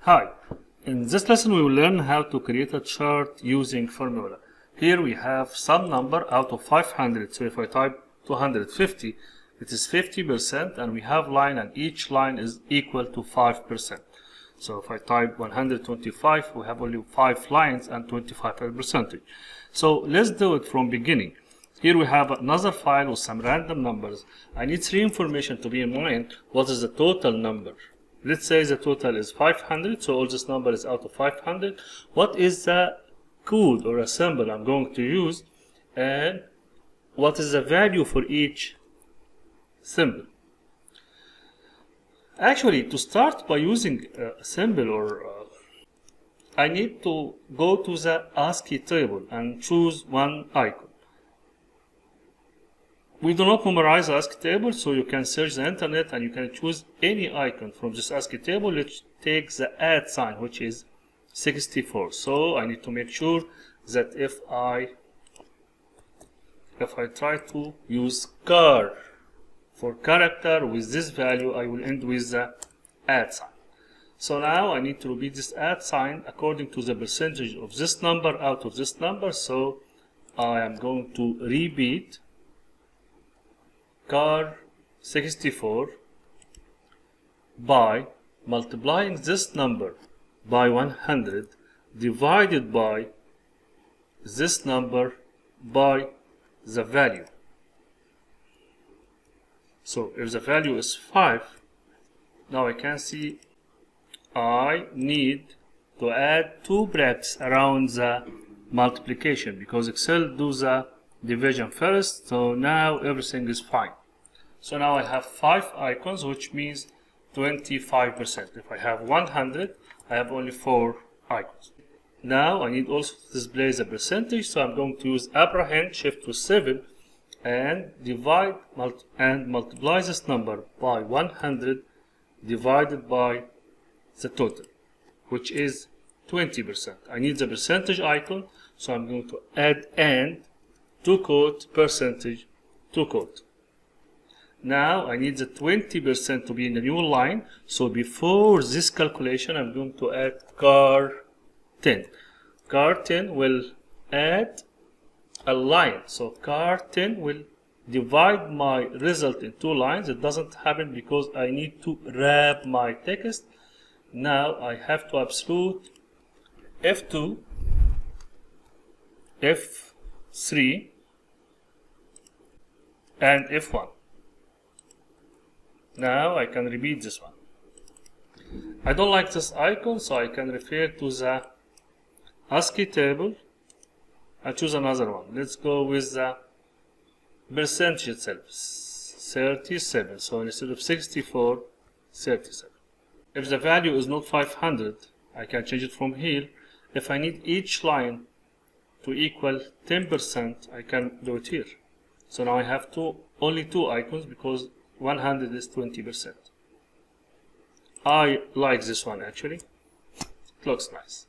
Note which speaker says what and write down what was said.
Speaker 1: Hi, in this lesson we will learn how to create a chart using formula. Here we have some number out of 500, so if I type 250, it is 50%, and we have line, and each line is equal to 5%. So if I type 125, we have only 5 lines and 25%. So let's do it from beginning. Here we have another file with some random numbers. I need 3 information to be in mind. What is the total number? Let's say the total is 500, so all this number is out of 500. What is the code or a symbol I'm going to use, and what is the value for each symbol? Actually, to start by using a symbol I need to go to the ASCII table and choose one icon. We do not memorize ASCII table, so you can search the internet and you can choose any icon from this ASCII table which takes the @ sign, which is 64. So I need to make sure that if I try to use car for character with this value, I will end with the @ sign. So now I need to repeat this @ sign according to the percentage of this number out of this number. So I am going to repeat car 64 by multiplying this number by 100 divided by this number by the value. So if the value is 5, now I can see I need to add 2 brackets around the multiplication, because Excel does the division first. So now everything is fine. So now I have 5 icons, which means 25%. If I have 100, I have only 4 icons. Now I need also to display the percentage, so I'm going to use apprehend shift to 7 and divide and multiply this number by 100 divided by the total, which is 20%. I need the percentage icon, so I'm going to add and to quote percentage to quote. Now I need the 20% to be in the new line, so before this calculation I'm going to add car 10. Car 10 will add a line, so car 10 will divide my result in 2 lines. It doesn't happen because I need to wrap my text. Now I have to absolute F2, F3 and F1. Now I can repeat this one. I don't like this icon, so I can refer to the ASCII table and choose another one. Let's go with the percentage itself, 37. So instead of 64, 37. If the value is not 500, I can change it from here. If I need each line to equal 10%, I can do it here. So now I have only 2 icons because 100 is 20%. I like this one actually. It looks nice.